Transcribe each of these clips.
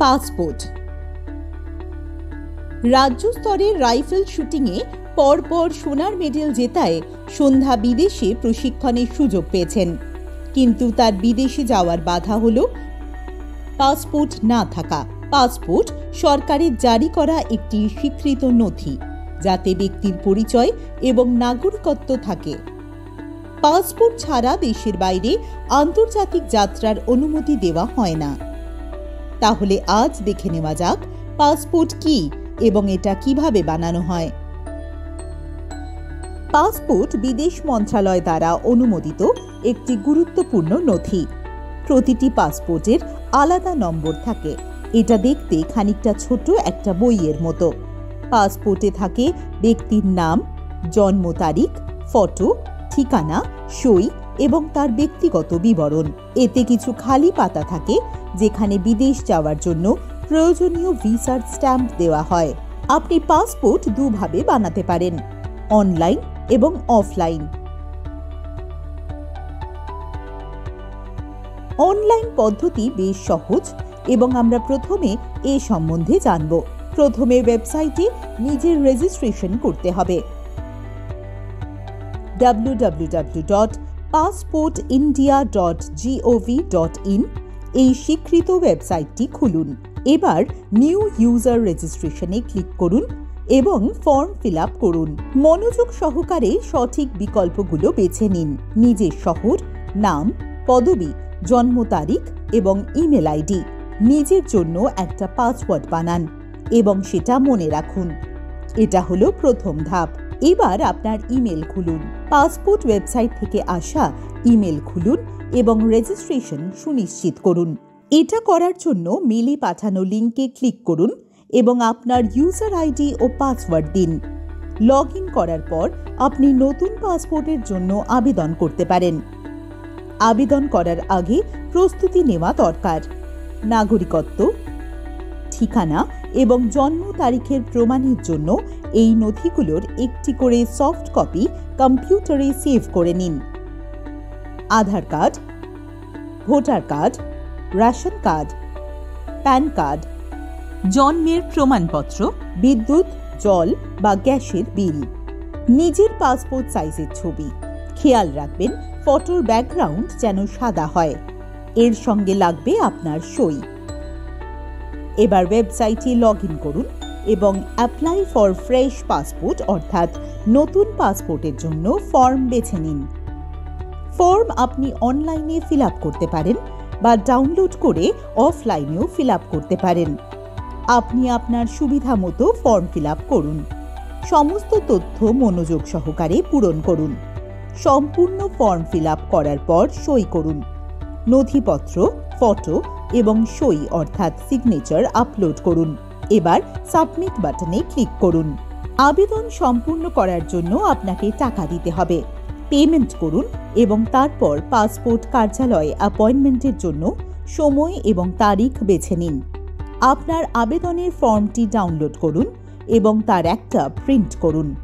Passport. রাজ্য স্তরের rifle শুটিংয়ে পরপর সোনার মেডেল জেতায় সন্ধ্যা বিদেশে প্রশিক্ষণের সুযোগ পেয়েছেন, কিন্তু তার বিদেশে যাওয়ার বাধা হলো পাসপোর্ট না থাকা। পাসপোর্ট সরকারের জারি করা একটি স্বীকৃত নথি, যাতে ব্যক্তির পরিচয় এবং নাগরিকত্ব থাকে। পাসপোর্ট ছাড়া দেশের বাইরে আন্তর্জাতিক যাত্রার অনুমতি দেওয়া হয় না। তাহলে আজ দেখে নেওয়া যাক পাসপোর্ট কি এবং এটা কিভাবে বানানো হয়। পাসপোর্ট বিদেশ মন্ত্রণালয় দ্বারা অনুমোদিত একটি গুরুত্বপূর্ণ নথি। প্রতিটি পাসপোর্টের আলাদা নম্বর থাকে। এটা দেখতে খানিকটা ছোট একটা বইয়ের মতো। পাসপোর্টে থাকে ব্যক্তির নাম, জন্ম তারিখ, ফটো, ঠিকানা, সই এবং তার ব্যক্তিগত বিবরণ। এতে কিছু খালি পাতা থাকে যেখানে বিদেশ যাওয়ার জন্য প্রয়োজনীয় ভিসার স্ট্যাম্প দেওয়া হয়। আপনি পাসপোর্ট দুভাবে বানাতে পারেন, অনলাইন এবং অফলাইন। অনলাইন পদ্ধতি বেশ সহজ এবং আমরা প্রথমে এ সম্বন্ধে জানব। প্রথমে ওয়েবসাইটে নিজের রেজিস্ট্রেশন করতে হবে। www.passportindia.gov.in এই স্বীকৃত ওয়েবসাইটটি খুলুন। এবার নিউ ইউজার রেজিস্ট্রেশনে ক্লিক করুন এবং ফর্ম ফিল আপ করুন। মনোযোগ সহকারে সঠিক বিকল্পগুলো বেছে নিন। নিজের শহর, নাম, পদবি, জন্ম তারিখ এবং ইমেল আইডি। নিজের জন্য একটা পাসওয়ার্ড বানান এবং সেটা মনে রাখুন। এটা হলো প্রথম ধাপ। এবার আপনার ইমেল খুলুন। পাসপোর্ট ওয়েবসাইট থেকে আসা ইমেল খুলুন এবং রেজিস্ট্রেশন সুনিশ্চিত করুন। এটা করার জন্য মেলে পাঠানো লিঙ্কে ক্লিক করুন এবং আপনার ইউজার আইডি ও পাসওয়ার্ড দিন। লগ ইন করার পর আপনি নতুন পাসপোর্টের জন্য আবেদন করতে পারেন। আবেদন করার আগে প্রস্তুতি নেওয়া দরকার। নাগরিকত্ব, ঠিকানা এবং জন্ম তারিখের প্রমাণের জন্য এই নথিগুলোর একটি করে সফট কপি কম্পিউটারে সেভ করে নিন। Aadhaar card, voter card, ration card, PAN card, জন্মের প্রমাণপত্র, বিদ্যুৎ, জল বা গ্যাসের বিল, নিজের পাসপোর্ট সাইজের ছবি। খেয়াল রাখবেন ফটোর ব্যাকগ্রাউন্ড যেন সাদা হয়। এর সঙ্গে লাগবে আপনার সই। এবার ওয়েবসাইটে লগ ইন করুন এবং অ্যাপ্লাই ফর ফ্রেশ পাসপোর্ট অর্থাৎ নতুন পাসপোর্টের জন্য ফর্ম বেছে নিন। ফর্ম আপনি অনলাইনে ফিল আপ করতে পারেন বা ডাউনলোড করে অফলাইনেও ফিল আপ করতে পারেন। আপনি আপনার সুবিধা মতো ফর্ম ফিল আপ করুন। সমস্ত তথ্য মনোযোগ সহকারে পূরণ করুন। সম্পূর্ণ ফর্ম ফিল আপ করার পর সই করুন। নথিপত্র, ফটো এবং সই অর্থাৎ সিগনেচার আপলোড করুন। এবার সাবমিট বাটনে ক্লিক করুন। আবেদন সম্পূর্ণ করার জন্য আপনাকে টাকা দিতে হবে। পেমেন্ট করুন এবং তারপর পাসপোর্ট কার্যালয়ে অ্যাপয়েন্টমেন্টের জন্য সময় এবং তারিখ বেছে নিন। আপনার আবেদনের ফর্মটি ডাউনলোড করুন এবং তার একটা প্রিন্ট করুন।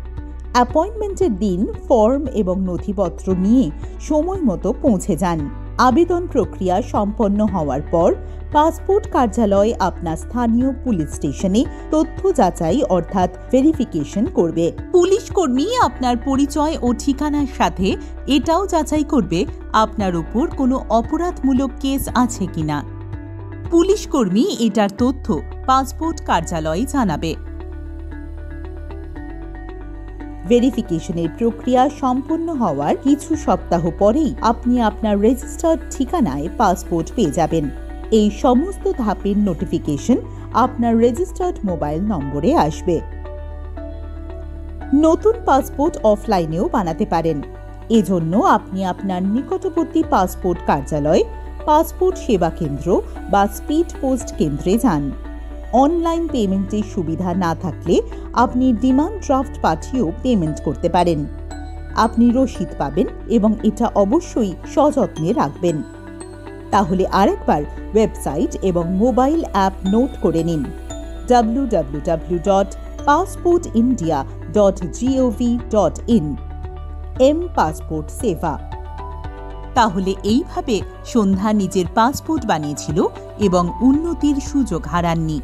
অ্যাপয়েন্টমেন্টের দিন ফর্ম এবং নথিপত্র নিয়ে সময় মতো পৌঁছে যান। আবেদন প্রক্রিয়া সম্পন্ন হওয়ার পর পাসপোর্ট কার্যালয় আপনার স্থানীয় পুলিশ স্টেশনে তথ্য যাচাই অর্থাৎ ভেরিফিকেশন করবে। পুলিশ কর্মী আপনার পরিচয় ও ঠিকানার সাথে এটাও যাচাই করবে আপনার উপর কোনো অপরাধমূলক কেস আছে কিনা। পুলিশ কর্মী এটার তথ্য পাসপোর্ট কার্যালয়ে জানাবে। ভেরিফিকেশনের প্রক্রিয়া সম্পন্ন হওয়ার কিছু সপ্তাহ পরেই আপনি আপনার রেজিস্টার্ড ঠিকানায় পাসপোর্ট পেয়ে যাবেন। এই সমস্ত ধাপের নোটিফিকেশন আপনার রেজিস্টার্ড মোবাইল নম্বরে আসবে। নতুন পাসপোর্ট অফলাইনেও বানাতে পারেন। এজন্য আপনি আপনার নিকটবর্তী পাসপোর্ট কার্যালয়, পাসপোর্ট সেবা কেন্দ্র বা স্পিড পোস্ট কেন্দ্রে যান। অনলাইন পেমেন্টের সুবিধা না থাকলে আপনি ডিমান্ড ড্রাফট পাঠিয়েও পেমেন্ট করতে পারেন। আপনি রসিদ পাবেন এবং এটা অবশ্যই সযত্নে রাখবেন। তাহলে আরেকবার ওয়েবসাইট এবং মোবাইল অ্যাপ নোট করে নিন। www.passportindia.gov.in এম পাসপোর্ট সেবা। তাহলে এইভাবে সন্ধ্যা নিজের পাসপোর্ট বানিয়েছিল এবং উন্নতির সুযোগ হারাননি।